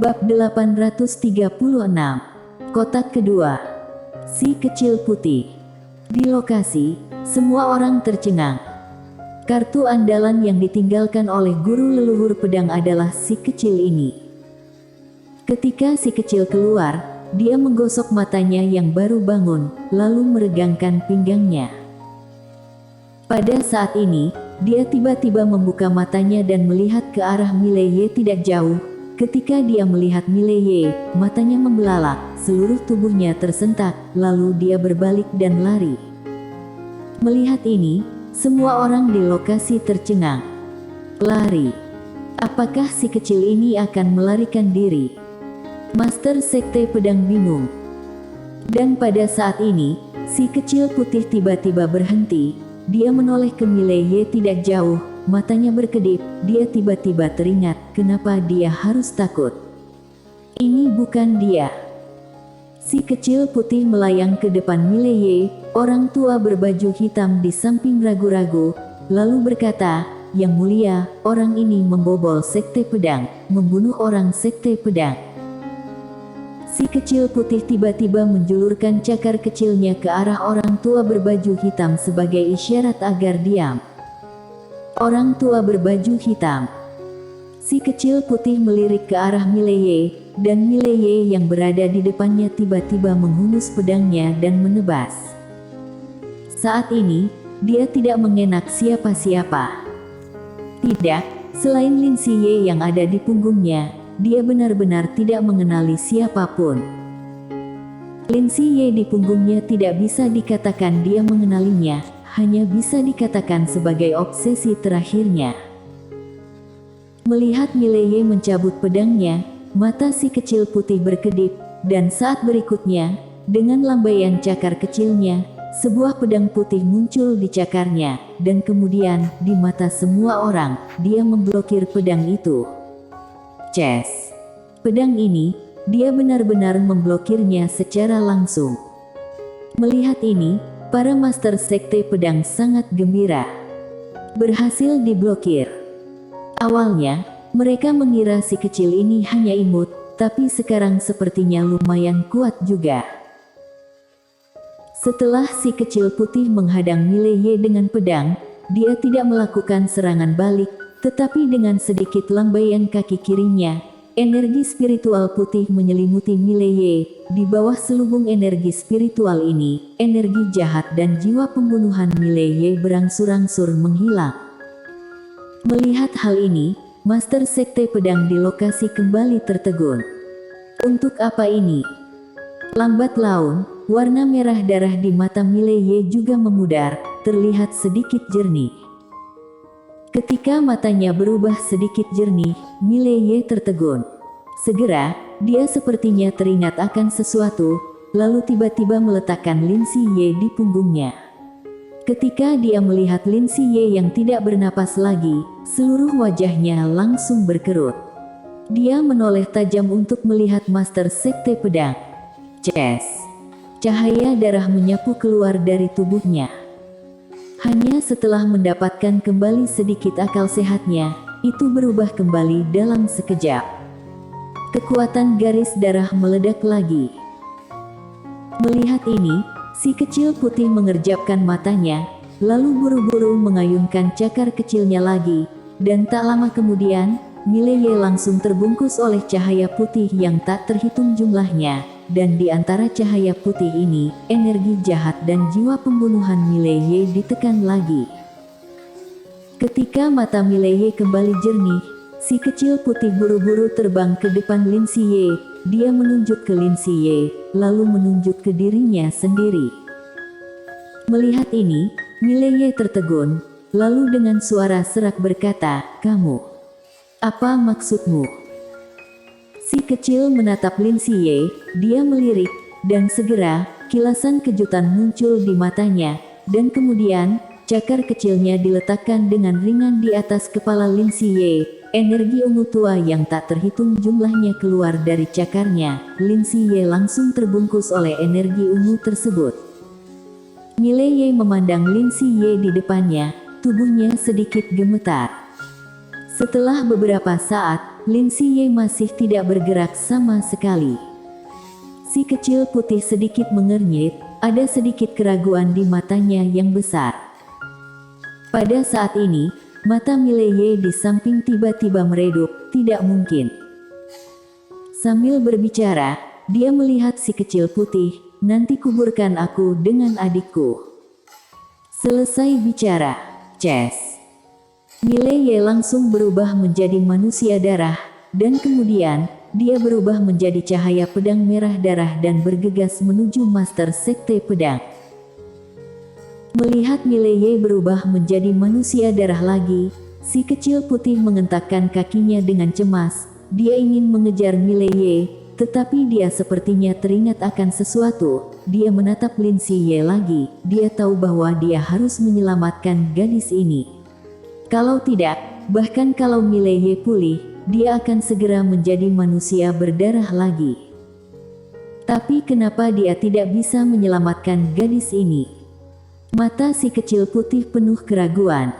Bab 836. Kotak kedua. Si kecil putih. Di lokasi, semua orang tercengang. Kartu andalan yang ditinggalkan oleh guru leluhur pedang adalah si kecil ini. Ketika si kecil keluar, dia menggosok matanya yang baru bangun, lalu meregangkan pinggangnya. Pada saat ini, dia tiba-tiba membuka matanya dan melihat ke arah Mileye tidak jauh. Ketika dia melihat Mileye, matanya membelalak, seluruh tubuhnya tersentak, lalu dia berbalik dan lari. Melihat ini, semua orang di lokasi tercengang. Lari. Apakah si kecil ini akan melarikan diri? Master Sekte Pedang bingung. Dan pada saat ini, si kecil putih tiba-tiba berhenti. Dia menoleh ke Mileye tidak jauh. Matanya berkedip, dia tiba-tiba teringat kenapa dia harus takut. Ini bukan dia. Si kecil putih melayang ke depan Mileye, orang tua berbaju hitam di samping ragu-ragu, lalu berkata, "Yang mulia, orang ini membobol sekte pedang, membunuh orang sekte pedang." Si kecil putih tiba-tiba menjulurkan cakar kecilnya ke arah orang tua berbaju hitam sebagai isyarat agar diam. Orang tua berbaju hitam. Si kecil putih melirik ke arah Mileye, dan Mileye yang berada di depannya tiba-tiba menghunus pedangnya dan menebas. Saat ini, dia tidak mengenak siapa-siapa. Tidak, selain Lin Siye yang ada di punggungnya, dia benar-benar tidak mengenali siapapun. Lin Siye di punggungnya tidak bisa dikatakan dia mengenalinya. Hanya bisa dikatakan sebagai obsesi terakhirnya. Melihat Mileye mencabut pedangnya, mata si kecil putih berkedip, dan saat berikutnya, dengan lambaian cakar kecilnya, sebuah pedang putih muncul di cakarnya, dan kemudian, di mata semua orang, dia memblokir pedang itu. Ces! Pedang ini, dia benar-benar memblokirnya secara langsung. Melihat ini, para master sekte pedang sangat gembira. Berhasil diblokir. Awalnya, mereka mengira si kecil ini hanya imut, tapi sekarang sepertinya lumayan kuat juga. Setelah si kecil putih menghadang Mileye dengan pedang, dia tidak melakukan serangan balik, tetapi dengan sedikit lambaian kaki kirinya, energi spiritual putih menyelimuti Mileye. Di bawah selubung energi spiritual ini, energi jahat dan jiwa pembunuhan Mileye berangsur-angsur menghilang. Melihat hal ini, Master Sekte Pedang di lokasi kembali tertegun. Untuk apa ini? Lambat laun, warna merah darah di mata Mileye juga memudar, terlihat sedikit jernih. Ketika matanya berubah sedikit jernih, Mileye tertegun. Segera, dia sepertinya teringat akan sesuatu, lalu tiba-tiba meletakkan Lin Siye di punggungnya. Ketika dia melihat Lin Siye yang tidak bernapas lagi, seluruh wajahnya langsung berkerut. Dia menoleh tajam untuk melihat Master Sekte Pedang. Ces! Cahaya darah menyapu keluar dari tubuhnya. Hanya setelah mendapatkan kembali sedikit akal sehatnya, itu berubah kembali dalam sekejap. Kekuatan garis darah meledak lagi. Melihat ini, si kecil putih mengerjapkan matanya, lalu buru-buru mengayunkan cakar kecilnya lagi, dan tak lama kemudian, Mileye langsung terbungkus oleh cahaya putih yang tak terhitung jumlahnya, dan di antara cahaya putih ini, energi jahat dan jiwa pembunuhan Mileye ditekan lagi. Ketika mata Mileye kembali jernih, si kecil putih buru-buru terbang ke depan Lin Siye. Dia menunjuk ke Lin Siye, lalu menunjuk ke dirinya sendiri. Melihat ini, Mileye tertegun, lalu dengan suara serak berkata, "Kamu, apa maksudmu?" Si kecil menatap Lin Siye, dia melirik, dan segera, kilasan kejutan muncul di matanya, dan kemudian, cakar kecilnya diletakkan dengan ringan di atas kepala Lin Siye. Energi ungu tua yang tak terhitung jumlahnya keluar dari cakarnya. Lin Siye langsung terbungkus oleh energi ungu tersebut. Mileye memandang Lin Siye di depannya, tubuhnya sedikit gemetar. Setelah beberapa saat, Lin Siye masih tidak bergerak sama sekali. Si kecil putih sedikit mengernyit, ada sedikit keraguan di matanya yang besar. Pada saat ini, mata Mileye di samping tiba-tiba meredup, tidak mungkin. Sambil berbicara, dia melihat si kecil putih, nanti kuburkan aku dengan adikku. Selesai bicara, Ces. Mileye langsung berubah menjadi manusia darah, dan kemudian, dia berubah menjadi cahaya pedang merah darah dan bergegas menuju Master Sekte Pedang. Melihat Mileye berubah menjadi manusia darah lagi, si kecil putih mengentakkan kakinya dengan cemas. Dia ingin mengejar Mileye, tetapi dia sepertinya teringat akan sesuatu. Dia menatap Lin Siye lagi. Dia tahu bahwa dia harus menyelamatkan gadis ini. Kalau tidak, bahkan kalau Mileye pulih, dia akan segera menjadi manusia berdarah lagi. Tapi kenapa dia tidak bisa menyelamatkan gadis ini? Mata si kecil putih penuh keraguan.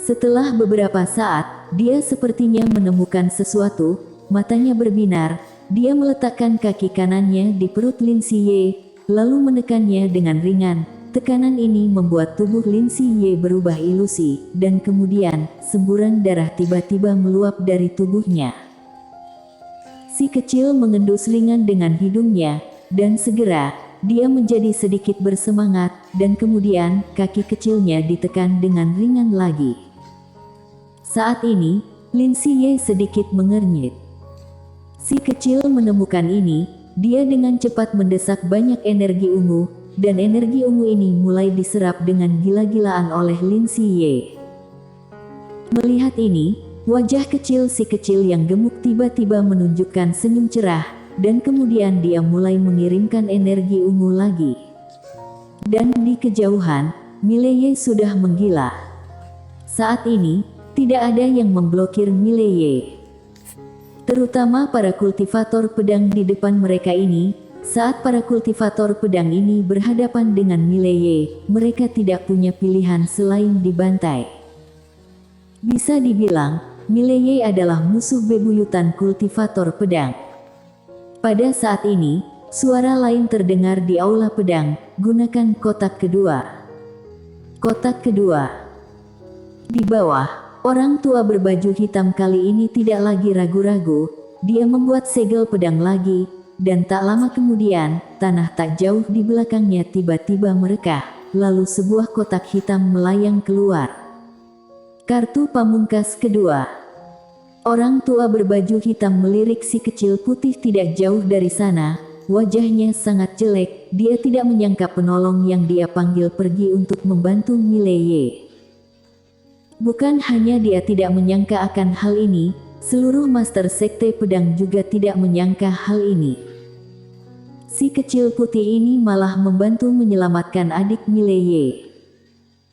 Setelah beberapa saat, dia sepertinya menemukan sesuatu. Matanya berbinar. Dia meletakkan kaki kanannya di perut Lin Siye, lalu menekannya dengan ringan. Tekanan ini membuat tubuh Lin Siye berubah ilusi, dan kemudian semburan darah tiba-tiba meluap dari tubuhnya. Si kecil mengendus ringan dengan hidungnya, dan segera dia menjadi sedikit bersemangat, dan kemudian kaki kecilnya ditekan dengan ringan lagi. Saat ini, Lin Siye sedikit mengernyit. Si kecil menemukan ini, dia dengan cepat mendesak banyak energi ungu, dan energi ungu ini mulai diserap dengan gila-gilaan oleh Lin Siye. Melihat ini, wajah kecil si kecil yang gemuk tiba-tiba menunjukkan senyum cerah, dan kemudian dia mulai mengirimkan energi ungu lagi. Dan di kejauhan, Mileye sudah menggila. Saat ini, tidak ada yang memblokir Mileye. Terutama para kultivator pedang di depan mereka ini. Saat para kultivator pedang ini berhadapan dengan Mileye, mereka tidak punya pilihan selain dibantai. Bisa dibilang, Mileye adalah musuh bebuyutan kultivator pedang. Pada saat ini, suara lain terdengar di aula pedang. Gunakan kotak kedua. Kotak kedua. Di bawah, orang tua berbaju hitam kali ini tidak lagi ragu-ragu. Dia membuat segel pedang lagi, dan tak lama kemudian, tanah tak jauh di belakangnya tiba-tiba merekah, lalu sebuah kotak hitam melayang keluar. Kartu pamungkas kedua. Orang tua berbaju hitam melirik si kecil putih tidak jauh dari sana. Wajahnya sangat jelek, dia tidak menyangka penolong yang dia panggil pergi untuk membantu Mileye. Bukan hanya dia tidak menyangka akan hal ini, seluruh Master Sekte Pedang juga tidak menyangka hal ini. Si kecil putih ini malah membantu menyelamatkan adik Mileye.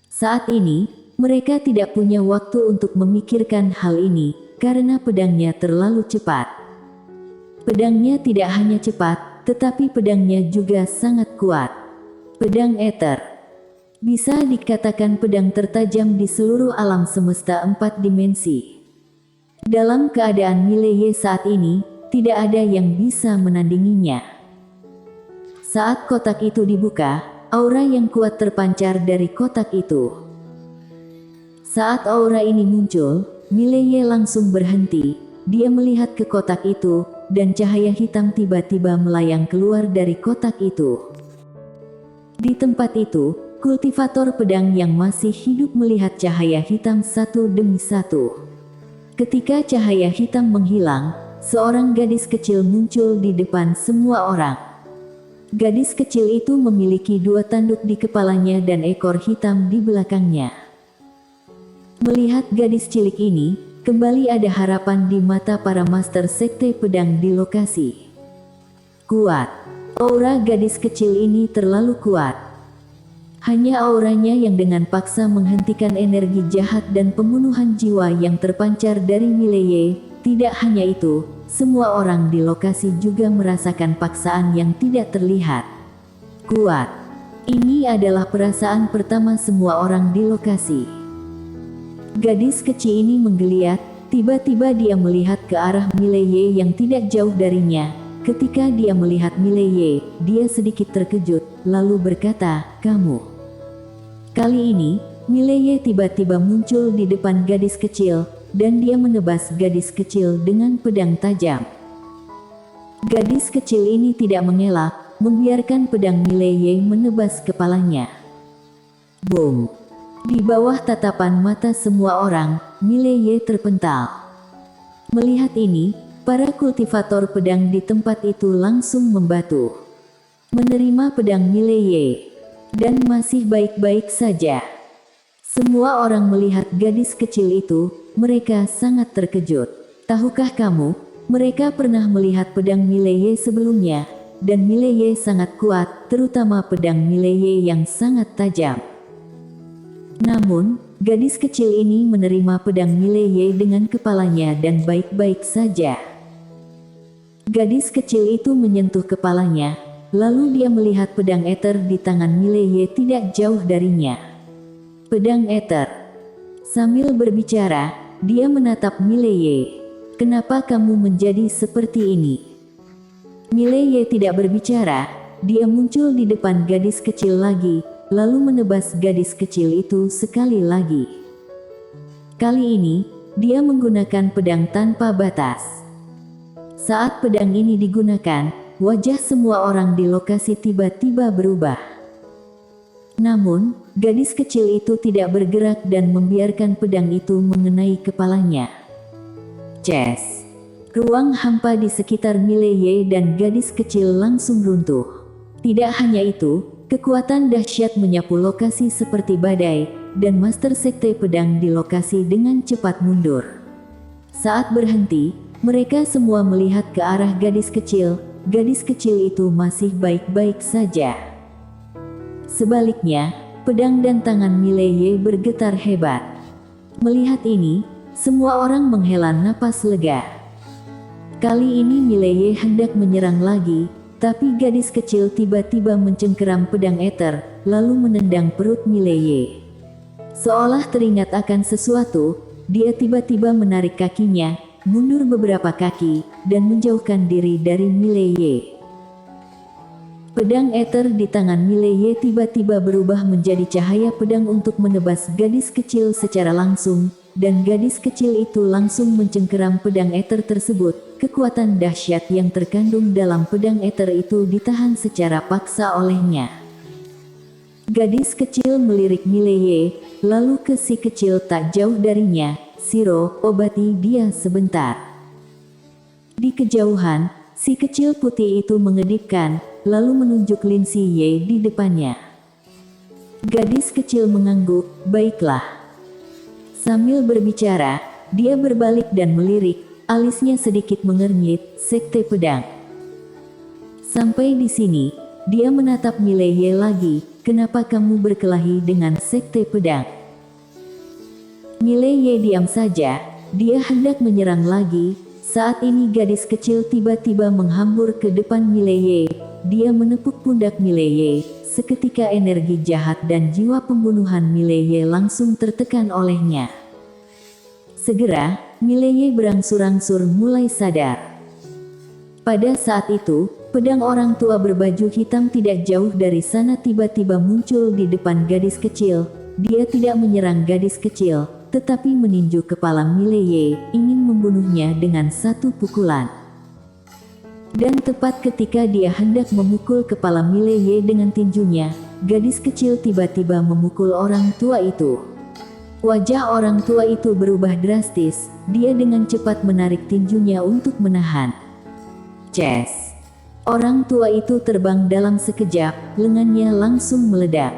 Saat ini, mereka tidak punya waktu untuk memikirkan hal ini, karena pedangnya terlalu cepat. Pedangnya tidak hanya cepat, tetapi pedangnya juga sangat kuat. Pedang Ether. Bisa dikatakan pedang tertajam di seluruh alam semesta 4 dimensi. Dalam keadaan Mileye saat ini, tidak ada yang bisa menandinginya. Saat kotak itu dibuka, aura yang kuat terpancar dari kotak itu. Saat aura ini muncul, Mileye langsung berhenti. Dia melihat ke kotak itu, dan cahaya hitam tiba-tiba melayang keluar dari kotak itu. Di tempat itu, kultivator pedang yang masih hidup melihat cahaya hitam satu demi satu. Ketika cahaya hitam menghilang, seorang gadis kecil muncul di depan semua orang. Gadis kecil itu memiliki 2 tanduk di kepalanya dan ekor hitam di belakangnya. Melihat gadis cilik ini, kembali ada harapan di mata para Master Sekte Pedang di lokasi. Kuat. Aura gadis kecil ini terlalu kuat. Hanya auranya yang dengan paksa menghentikan energi jahat dan pembunuhan jiwa yang terpancar dari Mileye. Tidak hanya itu, semua orang di lokasi juga merasakan paksaan yang tidak terlihat. Kuat. Ini adalah perasaan pertama semua orang di lokasi. Gadis kecil ini menggeliat, Tiba-tiba dia melihat ke arah Mileye yang tidak jauh darinya. Ketika dia melihat Mileye, dia sedikit terkejut, lalu berkata, "Kamu." Kali ini, Mileye tiba-tiba muncul di depan gadis kecil, dan dia menebas gadis kecil dengan pedang tajam. Gadis kecil ini tidak mengelak, membiarkan pedang Mileye menebas kepalanya. Boom! Di bawah tatapan mata semua orang, Mileye terpental. Melihat ini, para kultivator pedang di tempat itu langsung membatu. Menerima pedang Mileye, dan masih baik-baik saja. Semua orang melihat gadis kecil itu, mereka sangat terkejut. Tahukah kamu, mereka pernah melihat pedang Mileye sebelumnya, dan Mileye sangat kuat, terutama pedang Mileye yang sangat tajam. Namun, gadis kecil ini menerima pedang Mileye dengan kepalanya dan baik-baik saja. Gadis kecil itu menyentuh kepalanya, lalu dia melihat pedang ether di tangan Mileye tidak jauh darinya. Pedang ether. Sambil berbicara, dia menatap Mileye. "Kenapa kamu menjadi seperti ini?" Mileye tidak berbicara, dia muncul di depan gadis kecil lagi, lalu menebas gadis kecil itu sekali lagi. Kali ini, dia menggunakan pedang tanpa batas. Saat pedang ini digunakan, wajah semua orang di lokasi tiba-tiba berubah. Namun, gadis kecil itu tidak bergerak dan membiarkan pedang itu mengenai kepalanya. Ces! Ruang hampa di sekitar Mileye dan gadis kecil langsung runtuh. Tidak hanya itu, kekuatan dahsyat menyapu lokasi seperti badai, dan Master Sekte Pedang di lokasi dengan cepat mundur. Saat berhenti, mereka semua melihat ke arah gadis kecil. Gadis kecil itu masih baik-baik saja. Sebaliknya, pedang dan tangan Mileye bergetar hebat. Melihat ini, semua orang menghela napas lega. Kali ini Mileye hendak menyerang lagi, tapi gadis kecil tiba-tiba mencengkeram pedang ether, lalu menendang perut Mileye. Seolah teringat akan sesuatu, dia tiba-tiba menarik kakinya, mundur beberapa kaki, dan menjauhkan diri dari Mileye. Pedang ether di tangan Mileye tiba-tiba berubah menjadi cahaya pedang untuk menebas gadis kecil secara langsung, dan gadis kecil itu langsung mencengkeram pedang ether tersebut. Kekuatan dahsyat yang terkandung dalam pedang ether itu ditahan secara paksa olehnya. Gadis kecil melirik Mileye, lalu ke si kecil tak jauh darinya, "Shiro, obati dia sebentar." Di kejauhan, si kecil putih itu mengedipkan, lalu menunjuk Lin Siye di depannya. Gadis kecil mengangguk, "Baiklah." Sambil berbicara, dia berbalik dan melirik. Alisnya sedikit mengernyit, "Sekte Pedang." Sampai di sini, dia menatap Mileye lagi, "Kenapa kamu berkelahi dengan Sekte Pedang?" Mileye diam saja, dia hendak menyerang lagi. Saat ini gadis kecil tiba-tiba menghambur ke depan Mileye. Dia menepuk pundak Mileye. Seketika energi jahat dan jiwa pembunuhan Mileye langsung tertekan olehnya. Segera, Mileye berangsur-angsur mulai sadar. Pada saat itu, pedang orang tua berbaju hitam tidak jauh dari sana tiba-tiba muncul di depan gadis kecil. Dia tidak menyerang gadis kecil, tetapi meninju kepala Mileye, ingin membunuhnya dengan satu pukulan. Dan tepat ketika dia hendak memukul kepala Mileye dengan tinjunya, gadis kecil tiba-tiba memukul orang tua itu. Wajah orang tua itu berubah drastis, dia dengan cepat menarik tinjunya untuk menahan. Ces! Orang tua itu terbang dalam sekejap, lengannya langsung meledak.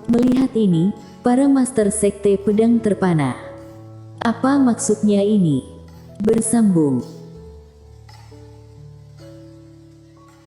Melihat ini, para Master Sekte Pedang terpana. Apa maksudnya ini? Bersambung.